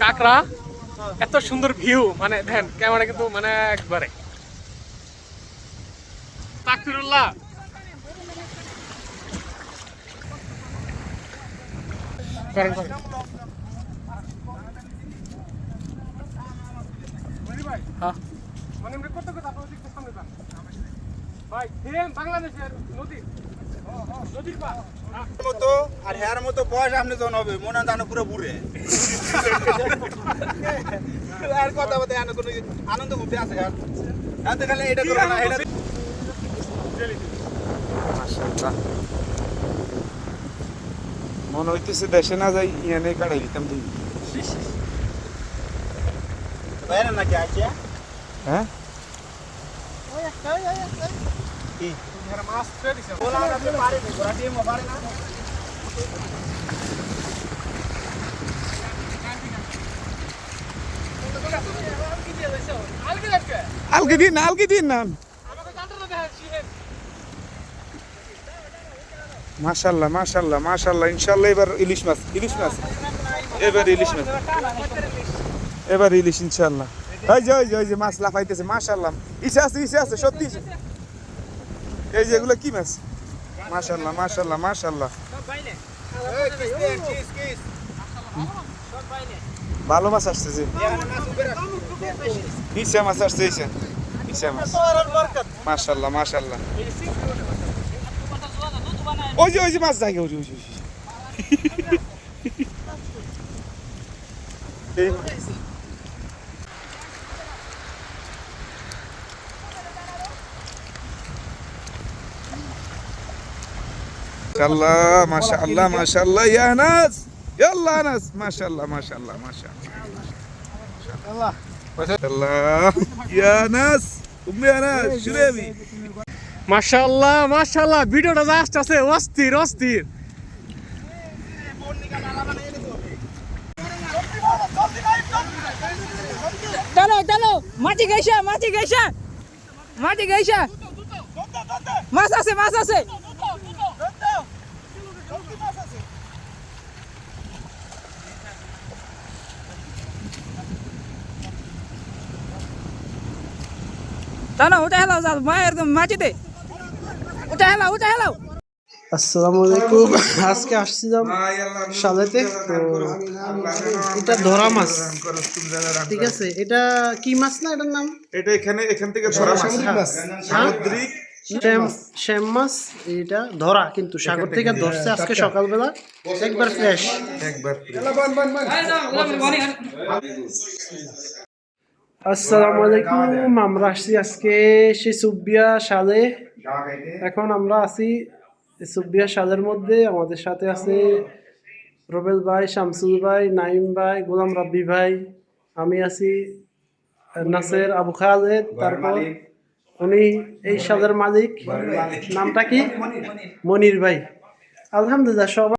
কাকড়া এত সুন্দর ভিউ, মানে দেখেন ক্যামেরা কিন্তু মানে একবারে তাকফিরুল্লাহ। করেন করেন হ্যাঁ মানে কত কথা আপনারা দেখতে সামনে যান ভাই, দেখেন বাংলাদেশের নদী নদীর পার মতো আর হেয়ার মতো বয়স আপনি যখন হবে মনে জানো পুরো বুড়ে আর কথা বলতে কোনো আনন্দ মুক্তি আছে আর এত খালি এটা করবে না এটা মাশাআল্লাহ মনে হইতেছে দেশে না যাই ইয়ানে কাটাই দিতাম দিই বাইরে নাকি আসিয়া হ্যাঁ ওই একটা কি এর মাছ ছেড়ে দিছে বলা আপনি পারে না ঘোড়া দিয়ে পারে না আলকে দিন না মাশাআল্লাহ মাশাআল্লাহ মাশাআল্লাহ ইনশাআল্লাহ এবার ইলিশ মাছ এবার ইলিশ ইনশাআল্লাহ ওই যে মাছ লাফাইতেছে মাশাআল্লাহ ইসে আছে সত্যি এই যে এগুলো কি মাছ মাশাআল্লাহ মাশাআল্লাহ মাশাআল্লাহ ভালো মাছ আসছে যে ইসে মাছ আসছে ইসে মাছ মাশাআল্লাহ মাশাআল্লাহ ওই যে মাছ জায়গা ওই মাশাআল্লাহ মাশাআল্লাহ ইয়া আনাস ইয়াল্লা আনাস মাশাআল্লাহ মাশাআল্লাহ মাশাআল্লাহ মাশাআল্লাহ ইয়া আনাস উম্মি আনাস শুরেবি মাশাআল্লাহ মাশাআল্লাহ ভিডিওটা জাস্ট আছে অস্থির চলো মাটি গাইছা মাছ আছে টানো উঠে হেলাও যাও মায়ের মাটিতে উঠে হেলাও আসসালামু আলাইকুম। আজকে আসছিলাম সালেতে, তো এটা ধরা মাছ, ঠিক আছে। এটা কি মাছ না, এটার নাম? এটা এখান থেকে ধরা মাছ সামুদ্রিক শ্যাম মাছ। এটা ধরা কিন্তু সাগর থেকে ধরছে আজকে সকালবেলা, একবার ফ্রেশ। আসসালামু আলাইকুম। আমরা আসছি আজকে সেই সুবিয়া সালে। এখন আমরা আছি সুবিয়া সালের মধ্যে। আমাদের সাথে আছে রবেল ভাই, শামসুল ভাই, নাইম ভাই, গোলাম রাব্বি ভাই, আমি আছি নাসের, আবু খালেদ, তারপর উনি এই সালের মালিক, নামটা কি? মনির ভাই। আলহামদুলিল্লাহ সবাই